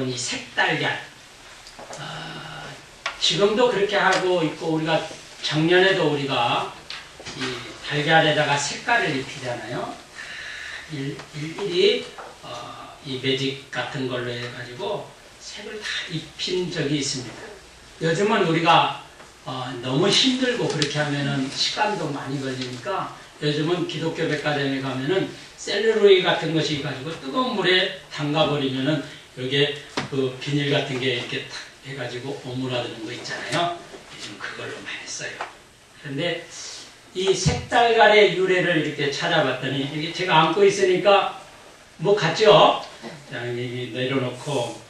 이 색달걀, 지금도 그렇게 하고 있고, 우리가 작년에도 우리가 이 달걀에다가 색깔을 입히잖아요. 일일이 이 매직 같은 걸로 해가지고 색을 다 입힌 적이 있습니다. 요즘은 우리가 너무 힘들고 그렇게 하면은 시간도 많이 걸리니까 요즘은 기독교 백화점에 가면은 셀룰로이드 같은 것이 가지고 뜨거운 물에 담가버리면은 여기에 그 비닐 같은 게 이렇게 탁 해가지고 오므라드는 거 있잖아요. 요즘 그걸로 많이 써요. 그런데 이 색달걀의 유래를 이렇게 찾아봤더니, 이게 제가 안고 있으니까 뭐 같죠? 자, 여기 내려놓고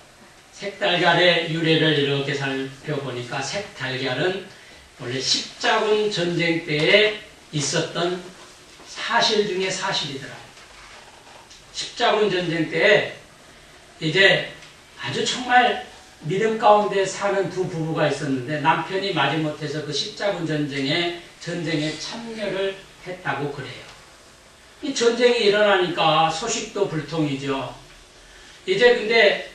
색달걀의 유래를 이렇게 살펴보니까, 색달걀은 원래 십자군 전쟁 때에 있었던 사실 중에 사실이더라고요. 십자군 전쟁 때에 이제 아주 정말 믿음 가운데 사는 두 부부가 있었는데, 남편이 마지못해서 그 십자군 전쟁에 참여를 했다고 그래요. 이 전쟁이 일어나니까 소식도 불통이죠. 이제 근데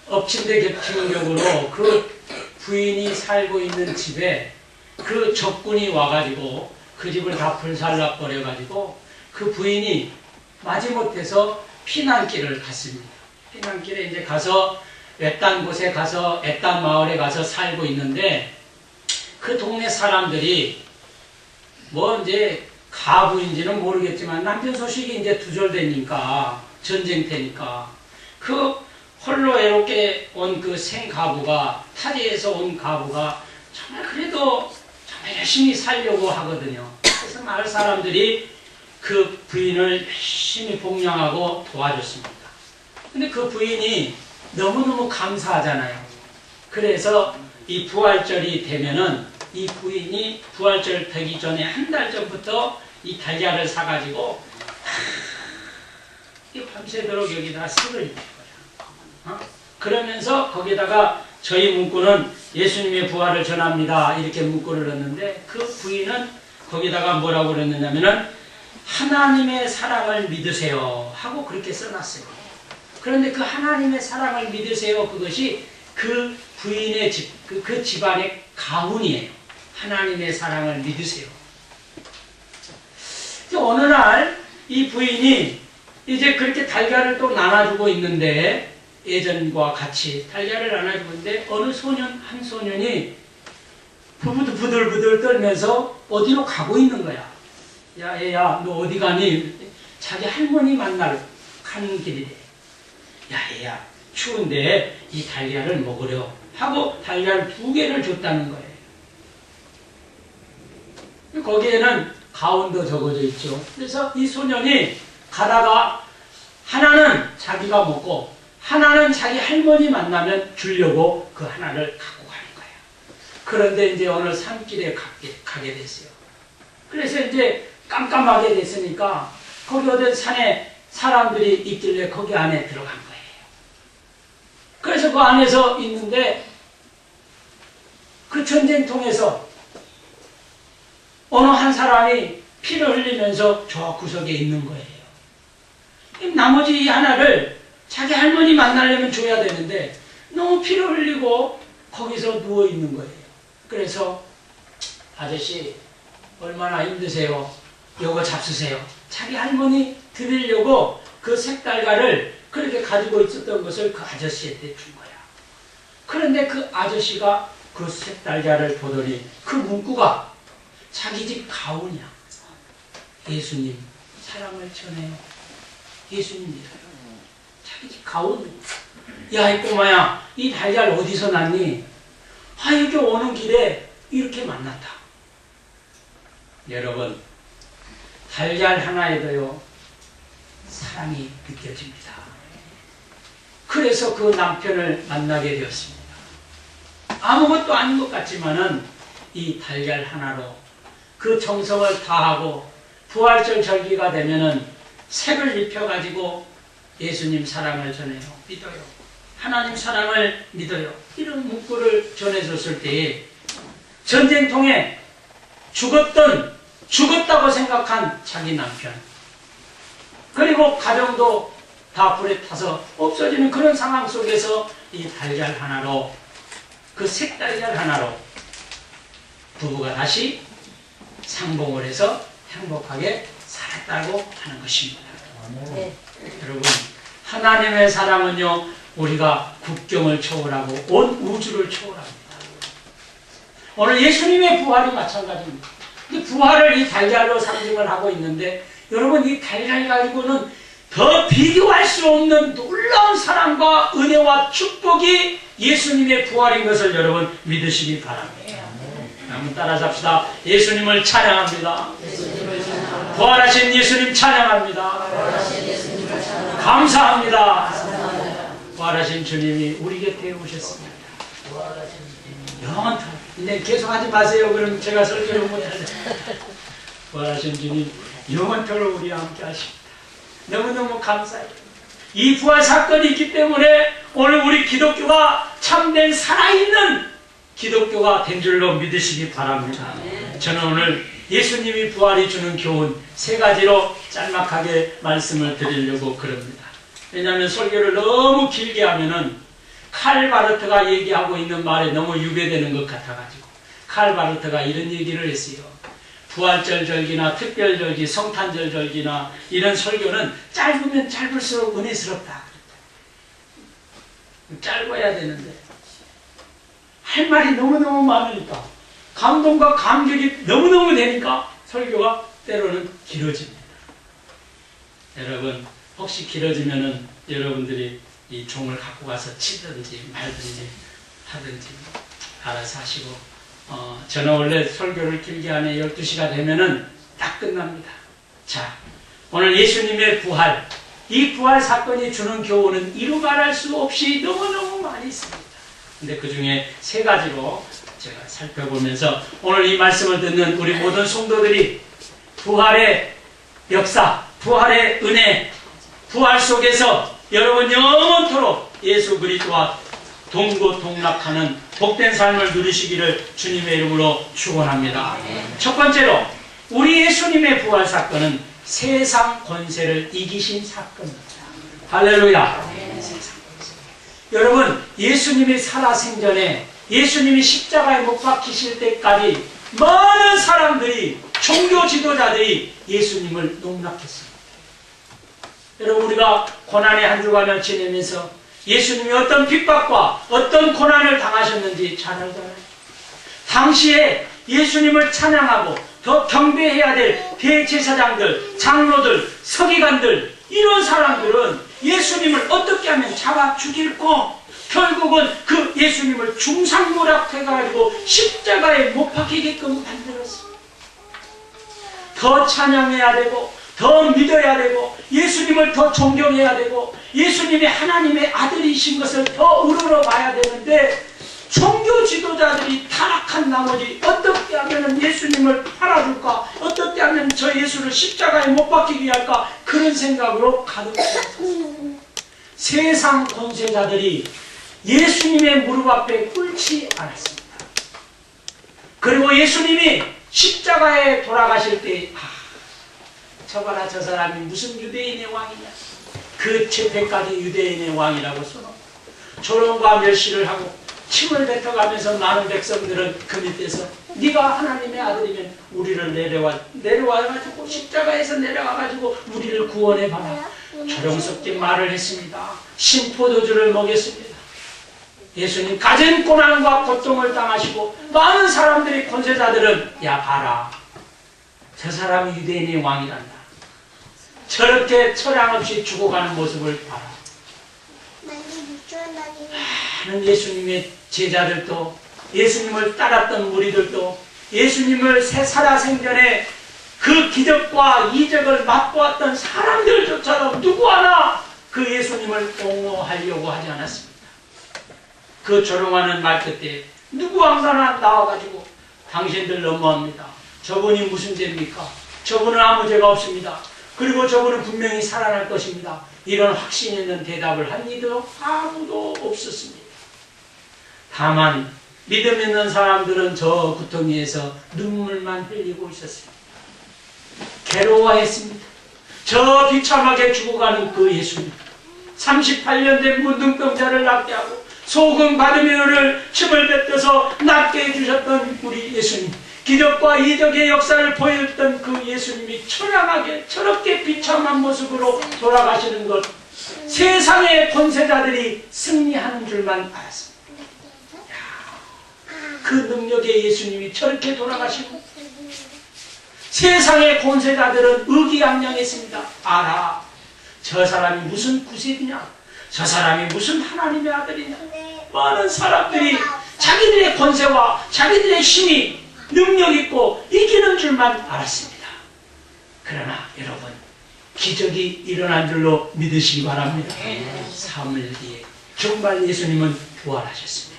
엎친 데 겹친 격으로 그 부인이 살고 있는 집에 그 적군이 와가지고 그 집을 다 불살라 버려가지고 그 부인이 마지못해서 피난길을 갔습니다. 피난길에 이제 가서 외딴 곳에 가서, 외딴 마을에 가서 살고 있는데, 그 동네 사람들이 뭐 이제 가부인지는 모르겠지만 남편 소식이 이제 두절되니까, 전쟁터니까 그 홀로 외롭게 온 그 생가부가, 타지에서 온 가부가 정말 그래도 정말 열심히 살려고 하거든요. 그래서 마을 사람들이 그 부인을 열심히 복양하고 도와줬습니다. 근데 그 부인이 너무너무 감사하잖아요. 그래서 이 부활절이 되면은 이 부인이 부활절 되기 전에 한 달 전부터 이 달걀을 사가지고 밤새도록 여기다가 색을 입힌 거야. 그러면서 거기다가 저희 문구는 예수님의 부활을 전합니다, 이렇게 문구를 넣었는데, 그 부인은 거기다가 뭐라고 그랬느냐면은 하나님의 사랑을 믿으세요 하고 그렇게 써놨어요. 그런데 그 하나님의 사랑을 믿으세요, 그것이 그 부인의 그 집안의 가문이에요. 하나님의 사랑을 믿으세요. 어느 날 이 부인이 이제 그렇게 달걀을 또 나눠주고 있는데, 예전과 같이 달걀을 나눠주고 있는데, 어느 한 소년이 부들부들 떨면서 어디로 가고 있는 거야. 야, 얘야, 너 어디 가니? 자기 할머니 만나러 가는 길이래. 야, 얘야, 추운데 이 달걀을 먹으려 하고 달걀 2개를 줬다는 거예요. 거기에는 가온도 적어져 있죠. 그래서 이 소년이 가다가 하나는 자기가 먹고 하나는 자기 할머니 만나면 주려고 그 하나를 갖고 가는 거예요. 그런데 이제 어느 산길에 가게 됐어요. 그래서 이제 깜깜하게 됐으니까 거기 어떤 산에 사람들이 있길래 거기 안에 들어간 거예요. 그래서 그 안에서 있는데, 그 전쟁통에서 어느 한 사람이 피를 흘리면서 저 구석에 있는 거예요. 나머지 이 하나를 자기 할머니 만나려면 줘야 되는데 너무 피를 흘리고 거기서 누워 있는 거예요. 그래서 아저씨 얼마나 힘드세요? 요거 잡수세요. 자기 할머니 드리려고 그 색달걀을 그렇게 가지고 있었던 것을 그 아저씨한테 준 거야. 그런데 그 아저씨가 그 색달걀을 보더니 그 문구가 자기 집 가훈이야. 예수님 사랑을 전해요. 예수님 믿어요. 자기 집 가훈. 야, 이 꼬마야, 이 달걀 어디서 났니? 여기 오는 길에 이렇게 만났다. 여러분, 달걀 하나에도요 사랑이 느껴집니다. 그래서 그 남편을 만나게 되었습니다. 아무것도 아닌 것 같지만은 이 달걀 하나로 그 정성을 다하고 부활절 절기가 되면은 색을 입혀가지고 예수님 사랑을 전해요. 믿어요. 하나님 사랑을 믿어요. 이런 문구를 전해줬을 때에 전쟁통에 죽었다고 생각한 자기 남편, 그리고 가정도 다 불에 타서 없어지는 그런 상황 속에서 이 달걀 하나로, 그 색달걀 하나로 부부가 다시 상봉을 해서 행복하게 살았다고 하는 것입니다. 네. 여러분, 하나님의 사랑은요, 우리가 국경을 초월하고 온 우주를 초월합니다. 오늘 예수님의 부활이 마찬가지입니다. 이 부활을 이 달걀로 상징을 하고 있는데, 여러분, 이 달걀 가지고는 더 비교할 수 없는 놀라운 사랑과 은혜와 축복이 예수님의 부활인 것을 여러분 믿으시기 바랍니다. 한번 따라잡시다. 예수님을 찬양합니다. 부활하신 예수님 찬양합니다. 감사합니다. 부활하신 주님이 우리 곁에 오셨습니다. 영원토록. 이제 계속 하지 마세요. 그럼 제가 설교를 못하는데. 부활하신 주님 영원토록 우리와 함께 하십니다. 너무너무 감사해요. 이 부활 사건이 있기 때문에 오늘 우리 기독교가 참된 살아있는 기독교가 된 줄로 믿으시기 바랍니다. 저는 오늘 예수님이 부활이 주는 교훈 3가지로 짤막하게 말씀을 드리려고 그럽니다. 왜냐하면 설교를 너무 길게 하면은 칼 바르트가 얘기하고 있는 말에 너무 유배되는 것 같아가지고, 칼 바르트가 이런 얘기를 했어요. 부활절 절기나 특별절기, 성탄절 절기나 이런 설교는 짧으면 짧을수록 은혜스럽다. 짧아야 되는데 할 말이 너무너무 많으니까, 감동과 감격이 너무너무 되니까 설교가 때로는 길어집니다. 여러분, 혹시 길어지면은 여러분들이 이 종을 갖고 가서 치든지 말든지 하든지 알아서 하시고, 저는 원래 설교를 길게 하네 12시가 되면은 딱 끝납니다. 자, 오늘 예수님의 부활, 이 부활 사건이 주는 교훈은 이루 말할 수 없이 너무너무 많이 있습니다. 근데 그 중에 3가지로 제가 살펴보면서 오늘 이 말씀을 듣는 우리 모든 성도들이 부활의 역사, 부활의 은혜, 부활 속에서 여러분 영원토록 예수 그리스도와 동고동락하는 복된 삶을 누리시기를 주님의 이름으로 축원합니다. 첫 번째로 우리 예수님의 부활 사건은 세상 권세를 이기신 사건입니다. 할렐루야. 세상 권세. 여러분, 예수님이 살아생전에, 예수님이 십자가에 못 박히실 때까지 많은 사람들이, 종교 지도자들이 예수님을 농락했습니다. 여러분, 우리가 고난의 한 주간을 지내면서 예수님이 어떤 핍박과 어떤 고난을 당하셨는지 잘 알잖아요. 당시에 예수님을 찬양하고 더 경배해야 될 대제사장들, 장로들, 서기관들, 이런 사람들은 예수님을 어떻게 하면 잡아 죽일고, 결국은 그 예수님을 중상모략해가지고 십자가에 못 박히게끔 만들었습니다. 더 찬양해야 되고, 더 믿어야 되고, 예수님을 더 존경해야 되고, 예수님이 하나님의 아들이신 것을 더 우러러봐야 되는데, 종교 지도자들이 타락한 나머지 어떻게 하면 예수님을 팔아줄까, 어떻게 하면 저 예수를 십자가에 못 박히게 할까, 그런 생각으로 가득 차있었습니다. 세상 권세자들이 예수님의 무릎 앞에 꿇지 않았습니다. 그리고 예수님이 십자가에 돌아가실 때, 저봐라, 저 사람이 무슨 유대인의 왕이냐, 그 죄패까지 유대인의 왕이라고 선언하고 조롱과 멸시를 하고 침을 뱉어가면서 많은 백성들은 그 밑에서 네가 하나님의 아들이면 우리를 내려와가지고 십자가에서 내려와가지고 우리를 구원해봐라, 조롱 섞인 말을 했습니다. 신포도주를 먹였습니다. 예수님 가진 고난과 고통을 당하시고, 많은 사람들이, 권세자들은 야 봐라, 저 사람이 유대인의 왕이란다, 저렇게 처량 없이 죽어가는 모습을 봐라. 많은 예수님의 제자들도, 예수님을 따랐던 무리들도, 예수님을 살아생전에 그 기적과 이적을 맛보았던 사람들조차도 누구 하나 그 예수님을 옹호하려고 하지 않았습니다. 그 조롱하는 말 끝에 누구 하나 나와가지고 당신들 너무합니다, 저분이 무슨 죄입니까, 저분은 아무 죄가 없습니다, 그리고 저분은 분명히 살아날 것입니다, 이런 확신 있는 대답을 한 이도 아무도 없었습니다. 다만 믿음 있는 사람들은 저 구덩이에서 눈물만 흘리고 있었습니다. 괴로워했습니다. 저 비참하게 죽어가는 그 예수님, 38년 된 문둥병자를 낫게 하고 소금 바르미오를 침을 뱉어서 낫게 해주셨던 우리 예수님, 기적과 이적의 역사를 보였던 그 예수님이 처량하게 저렇게 비참한 모습으로 돌아가시는 것, 세상의 권세자들이 승리하는 줄만 알았습니다. 그 능력의 예수님이 저렇게 돌아가시고 세상의 권세자들은 의기양양했습니다. 알아, 저 사람이 무슨 구세주냐, 저 사람이 무슨 하나님의 아들이냐. 많은 사람들이 자기들의 권세와 자기들의 힘이 능력있고 이기는 줄만 알았습니다. 그러나 여러분, 기적이 일어난 줄로 믿으시기 바랍니다. 사흘 뒤에 정말 예수님은 부활하셨습니다.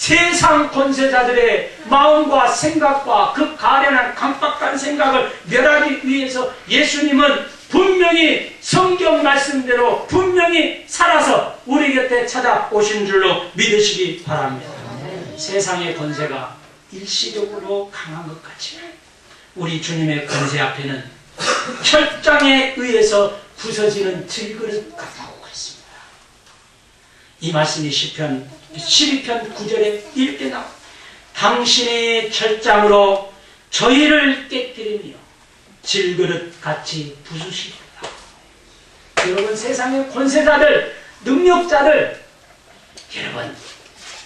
세상 권세자들의 마음과 생각과 그 가련한 강박한 생각을 멸하기 위해서 예수님은 분명히 성경 말씀대로 분명히 살아서 우리 곁에 찾아오신 줄로 믿으시기 바랍니다. 세상의 권세가 일시적으로 강한 것 같지만 우리 주님의 권세 앞에는 철장에 의해서 부서지는 질그릇 같다고 했습니다. 이 말씀이 시편 12편 9절에 이렇게 나옵니다. 당신의 철장으로 저희를 깨뜨리며 질그릇 같이 부수시리라. 여러분, 세상의 권세자들, 능력자들, 여러분,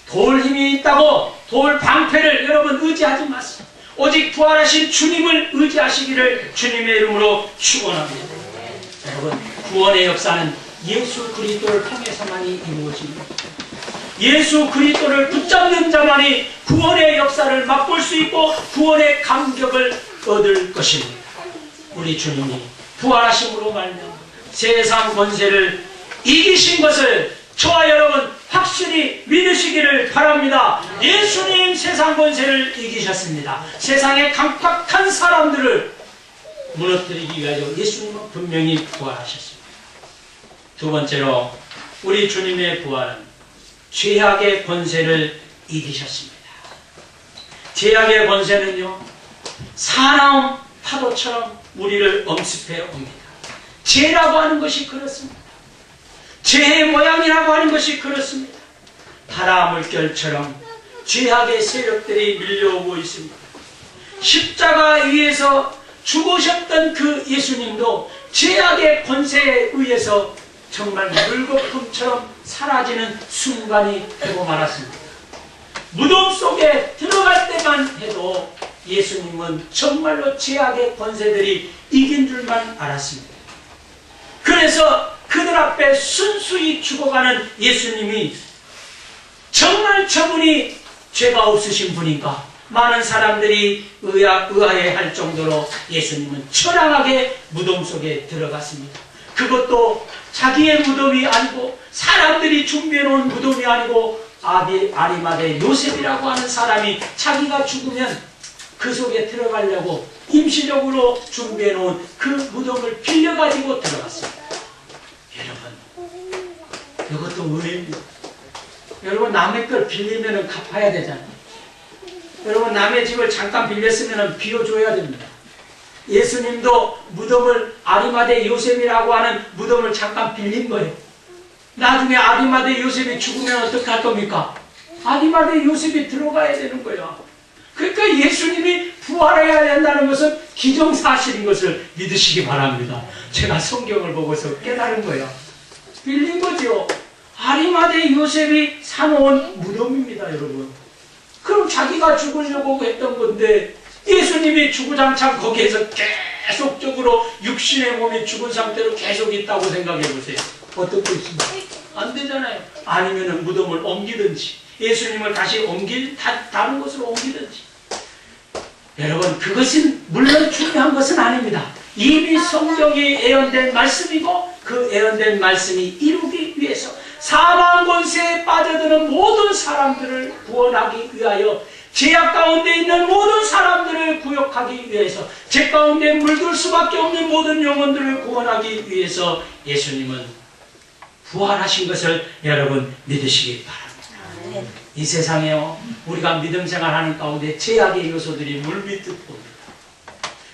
돌 힘이 있다고 돌 방패를 여러분 의지하지 마세요. 오직 부활하신 주님을 의지하시기를 주님의 이름으로 축원합니다. 여러분, 구원의 역사는 예수 그리스도를 통해서만이 이루어집니다. 예수 그리스도를 붙잡는 자만이 구원의 역사를 맛볼 수 있고 구원의 감격을 얻을 것입니다. 우리 주님이 부활하심으로 말미암아 세상 권세를 이기신 것을 저와 여러분 확실히 믿으시기를 바랍니다. 예수님 세상 권세를 이기셨습니다. 세상의 강팍한 사람들을 무너뜨리기 위하여 예수님은 분명히 부활하셨습니다. 두 번째로 우리 주님의 부활은 죄악의 권세를 이기셨습니다. 죄악의 권세는요, 사나운 파도처럼 우리를 엄습해 옵니다. 죄라고 하는 것이 그렇습니다. 죄의 모양이라고 하는 것이 그렇습니다. 바다 물결처럼 죄악의 세력들이 밀려오고 있습니다. 십자가 위에서 죽으셨던 그 예수님도 죄악의 권세에 의해서 정말 물거품처럼 사라지는 순간이 되고 말았습니다. 무덤 속에 들어갈 때만 해도 예수님은 정말로 죄악의 권세들이 이긴 줄만 알았습니다. 그래서 그들 앞에 순수히 죽어가는 예수님이 정말 저분이 죄가 없으신 분인가? 많은 사람들이 의아해할 정도로 예수님은 처량하게 무덤 속에 들어갔습니다. 그것도 자기의 무덤이 아니고 사람들이 준비해 놓은 무덤이 아니고 아리마대 요셉이라고 하는 사람이 자기가 죽으면 그 속에 들어가려고 임시적으로 준비해 놓은 그 무덤을 빌려가지고 들어갔습니다. 여러분, 이것도 은혜입니다. 여러분, 남의 걸 빌리면 갚아야 되잖아요. 여러분, 남의 집을 잠깐 빌렸으면 비워줘야 됩니다. 예수님도 무덤을 아리마대 요셉이라고 하는 무덤을 잠깐 빌린 거예요. 나중에 아리마대 요셉이 죽으면 어떻게 할 겁니까? 아리마대 요셉이 들어가야 되는 거예요. 그러니까 예수님이 부활해야 된다는 것은 기정사실인 것을 믿으시기 바랍니다. 제가 성경을 보고서 깨달은 거예요. 빌린 거죠. 아리마대 요셉이 사놓은 무덤입니다, 여러분. 그럼 자기가 죽으려고 했던 건데 예수님이 주구장창 거기에서 계속적으로 육신의 몸이 죽은 상태로 계속 있다고 생각해 보세요. 어떻게 있습니까? 안 되잖아요. 아니면 무덤을 옮기든지 예수님을 다시 다른 곳으로 옮기든지. 여러분, 그것은 물론 중요한 것은 아닙니다. 이미 성경이 예언된 말씀이고 그 예언된 말씀이 이루기 위해서 사망 권세에 빠져드는 모든 사람들을 구원하기 위하여 죄악 가운데 있는 모든 사람들을 구역하기 위해서 죄 가운데 물들 수밖에 없는 모든 영혼들을 구원하기 위해서 예수님은 부활하신 것을 여러분 믿으시기 바랍니다. 이 세상에요, 우리가 믿음 생활하는 가운데 죄악의 요소들이 물밀듯 봅니다.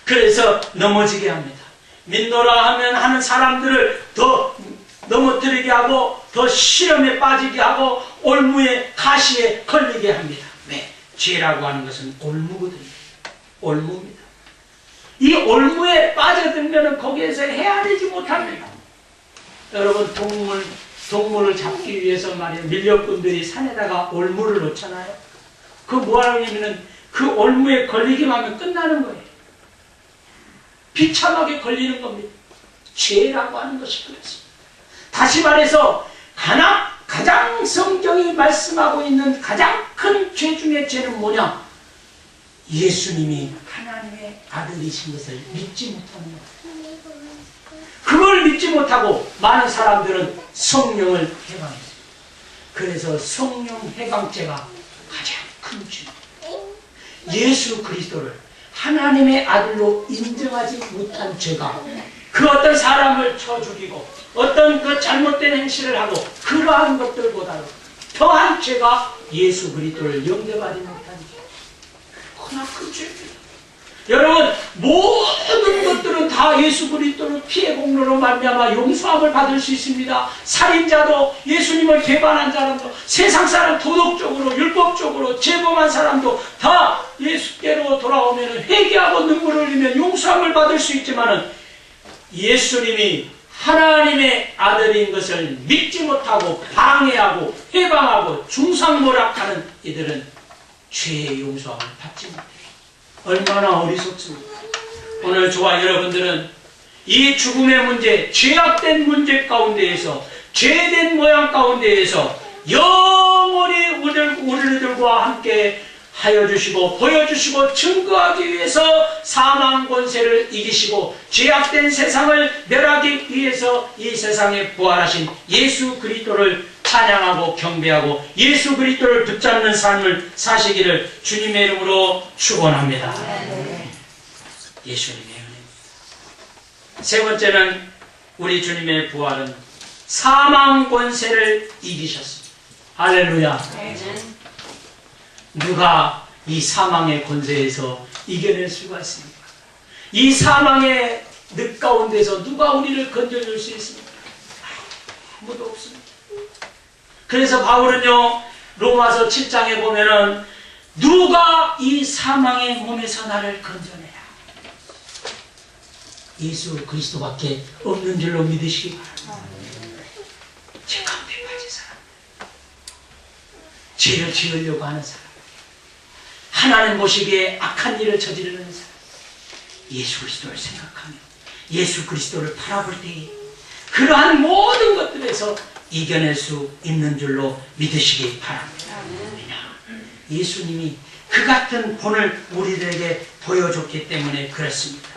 그래서 넘어지게 합니다. 믿노라 하면 하는 사람들을 더 넘어뜨리게 하고 더 시험에 빠지게 하고 올무에 가시에 걸리게 합니다. 왜? 죄라고 하는 것은 올무거든요. 올무입니다. 이 올무에 빠져들면 거기에서 헤아리지 못합니다. 여러분 동물을 잡기 위해서 말이에요. 밀렵꾼들이 산에다가 올무를 놓잖아요. 그 뭐하냐면은 그 올무에 걸리기만 하면 끝나는 거예요. 비참하게 걸리는 겁니다. 죄라고 하는 것이 그렇습니다. 다시 말해서 가장 성경이 말씀하고 있는 가장 큰 죄 중에 죄는 뭐냐? 예수님이 하나님의 아들이신 것을 믿지 못하는 거예요. 그걸 믿지 못하고 많은 사람들은 성령을 해방했어요. 그래서 성령 해방죄가 가장 큰 죄입니다. 예수 그리스도를 하나님의 아들로 인정하지 못한 죄가 그 어떤 사람을 쳐 죽이고 어떤 그 잘못된 행실을 하고 그러한 것들보다도 더한 죄가 예수 그리스도를 영접하지 못한 죄. 그러나 큰 죄입니다. 여러분 모든 것들은 다 예수 그리스도를 피해 공로로 말미암아 용서함을 받을 수 있습니다. 살인자도 예수님을 배반한 사람도 세상 사람 도덕적으로 율법적으로 죄범한 사람도 다 예수께로 돌아오면 회개하고 눈물을 흘리면 용서함을 받을 수 있지만은 예수님이 하나님의 아들인 것을 믿지 못하고 방해하고 해방하고 중상모략하는 이들은 죄의 용서함을 받지 못해요. 얼마나 어리석습니까? 오늘 저와 여러분들은 이 죽음의 문제, 죄악된 문제 가운데에서 죄된 모양 가운데에서 영원히 우리들과 함께 하여 주시고 보여주시고 증거하기 위해서 사망 권세를 이기시고 죄악된 세상을 멸하기 위해서 이 세상에 부활하신 예수 그리스도를 찬양하고 경배하고 예수 그리스도를 붙잡는 삶을 사시기를 주님의 이름으로 축원합니다. 예수님의 은혜. 세 번째는 우리 주님의 부활은 사망 권세를 이기셨습니다. 할렐루야. 누가 이 사망의 권세에서 이겨낼 수가 있습니까? 이 사망의 늪 가운데서 누가 우리를 건져줄 수 있습니까? 아무도 없습니다. 그래서 바울은요 로마서 7장에 보면은 누가 이 사망의 몸에서 나를 건져내야? 예수 그리스도밖에 없는 줄로 믿으시기 바랍니다. 죄 가운데 빠진 사람, 죄를 지으려고 하는 사람, 하나님 보시기에 악한 일을 저지르는 사람, 예수 그리스도를 생각하며 예수 그리스도를 바라볼 때에 그러한 모든 것들에서 이겨낼 수 있는 줄로 믿으시기 바랍니다. 예수님이 그 같은 본을 우리들에게 보여줬기 때문에 그렇습니다.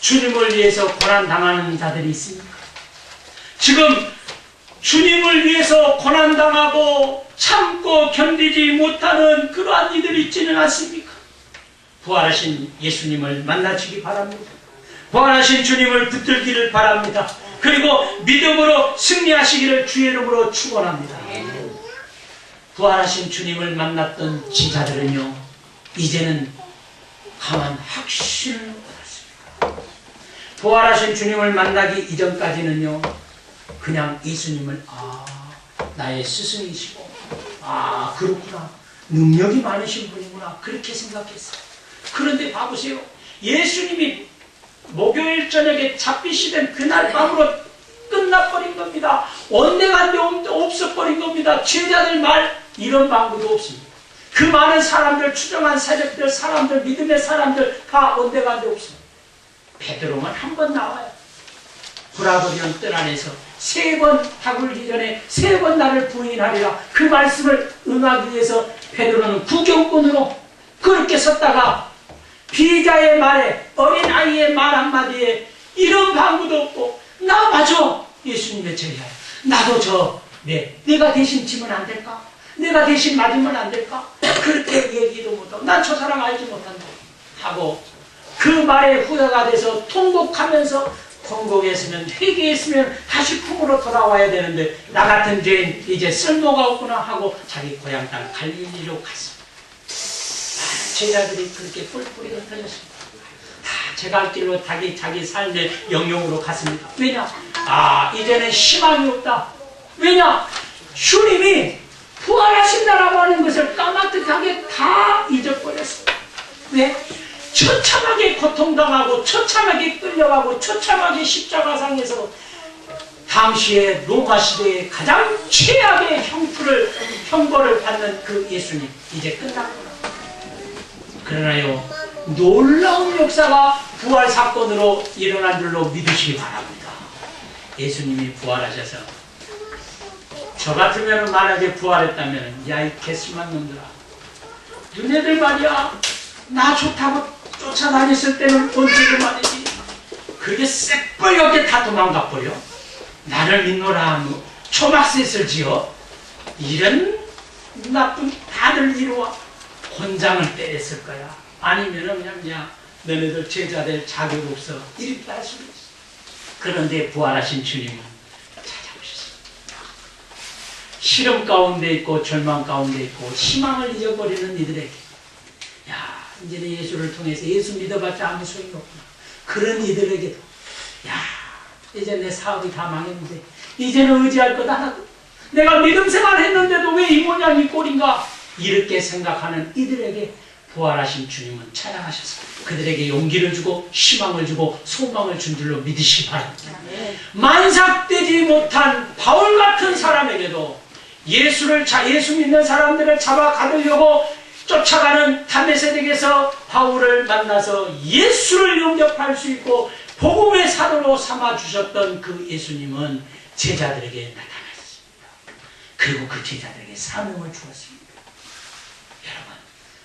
주님을 위해서 고난당하는 자들이 있습니까? 지금 주님을 위해서 고난당하고 참고 견디지 못하는 그러한 이들이 있지는 않습니까? 부활하신 예수님을 만나시기 바랍니다. 부활하신 주님을 붙들기를 바랍니다. 그리고 믿음으로 승리하시기를 주의 이름으로 축원합니다. 부활하신 주님을 만났던 지자들은요 이제는 강한 확신을 받았습니다. 부활하신 주님을 만나기 이전까지는요 그냥 예수님을 나의 스승이시고 그렇구나 능력이 많으신 분이구나 그렇게 생각했어요. 그런데 봐보세요. 예수님이 목요일 저녁에 잡히시던 그날 밤으로 끝나버린 겁니다. 온데간데 없어버린 겁니다. 제자들 말 이런 방법도 없습니다. 그 많은 사람들 추정한 세력들 사람들 믿음의 사람들 다 온데간데 없습니다. 베드로만 한 번 나와요. 브라더리온 뜰 안에서 3번 다굴기 전에 3번 나를 부인하리라 그 말씀을 응하기 위해서 베드로는 구경꾼으로 그렇게 섰다가 비자의 말에 어린아이의 말 한마디에 이런 방구도 없고 나 맞아 예수님의 제자야 나도 내가 대신 지면 안 될까? 내가 대신 맞으면 안 될까? 그렇게 얘기도 못하고 난 저 사람 알지 못한다 하고 그 말에 후회가 돼서 통곡하면서 통곡했으면 회개했으면 다시 품으로 돌아와야 되는데 나 같은 죄인 이제 쓸모가 없구나 하고 자기 고향 땅 갈릴리로 갔습니다. 제자들이 그렇게 뿔뿔이 흩어졌습니다. 다 제갈 길로 자기 삶의 영역으로 갔습니다. 왜냐? 이제는 희망이 없다. 왜냐? 주님이 부활하신다라고 하는 것을 까마득하게 다 잊어버렸어. 왜? 처참하게 고통당하고 처참하게 끌려가고 처참하게 십자가상에서 당시에 로마 시대에 가장 최악의 형벌을 받는 그 예수님, 이제 끝났구나. 그러나요, 놀라운 역사가 부활 사건으로 일어난 줄로 믿으시기 바랍니다. 예수님이 부활하셔서 저 같으면 만약에 부활했다면 야, 이 개수만 놈들아, 너네들 말이야, 나 좋다고 쫓아다녔을 때는 언제도 말이지 그게 새빨갛게 다 도망가버려. 나를 믿노라 하고 초막셋을 지어 이런 나쁜 다들 이루와 권장을 때렸을 거야. 아니면은 그냥 너네들 제자 될 자격 없어 이렇게 할 수도 있어. 그런데 부활하신 주님은 찾아오셨습니다. 시름 가운데 있고 절망 가운데 있고 희망을 잊어버리는 이들에게, 야, 이제는 예수를 통해서 예수 믿어봤자 아무 소용이 없구나. 그런 이들에게도, 야, 이제 내 사업이 다 망했는데 이제는 의지할 것 하나도, 내가 믿음 생활 했는데도 왜 이 모양 이 꼴인가, 이렇게 생각하는 이들에게 부활하신 주님은 찬양하셔서 그들에게 용기를 주고 희망을 주고 소망을 준 줄로 믿으시기 바랍니다. 만삭되지 못한 바울 같은 사람에게도 예수 믿는 사람들을 잡아 가두려고 쫓아가는 다메섹에서 바울을 만나서 예수를 영접할 수 있고 복음의 사도로 삼아주셨던 그 예수님은 제자들에게 나타나셨습니다. 그리고 그 제자들에게 사명을 주었습니다. 여러분,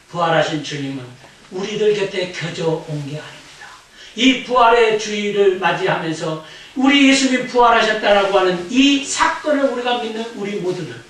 부활하신 주님은 우리들 곁에 겨져 온 게 아닙니다. 이 부활의 주일을 맞이하면서 우리 예수님 부활하셨다라고 하는 이 사건을 우리가 믿는 우리 모두들,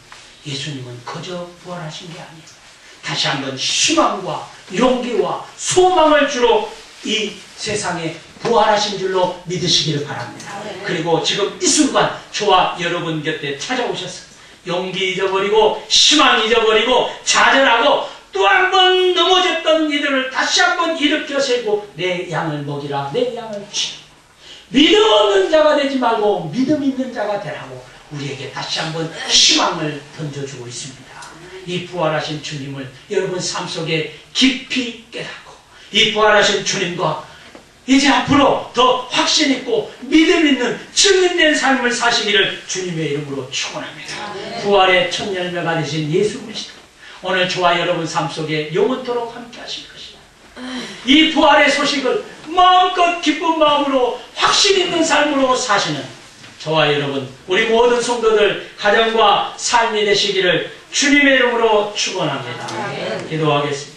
예수님은 거저 부활하신 게 아니에요. 다시 한번 희망과 용기와 소망을 주러 이 세상에 부활하신 줄로 믿으시기를 바랍니다. 그리고 지금 이 순간 저와 여러분 곁에 찾아오셔서 용기 잊어버리고 희망 잊어버리고 좌절하고 또 한 번 넘어졌던 이들을 다시 한번 일으켜 세우고 내 양을 먹이라, 내 양을 치라. 믿음 없는 자가 되지 말고 믿음 있는 자가 되라고 우리에게 다시 한번 희망을 던져주고 있습니다. 이 부활하신 주님을 여러분 삶 속에 깊이 깨닫고 이 부활하신 주님과 이제 앞으로 더 확신 있고 믿음 있는 증인된 삶을 사시기를 주님의 이름으로 축원합니다. 부활의 첫 열매가 되신 예수 그리스도, 오늘 저와 여러분 삶 속에 영원토록 함께 하실 것이다. 이 부활의 소식을 마음껏 기쁜 마음으로 확신 있는 삶으로 사시는 저와 여러분, 우리 모든 성도들 가정과 삶이 되시기를 주님의 이름으로 축원합니다. 기도하겠습니다.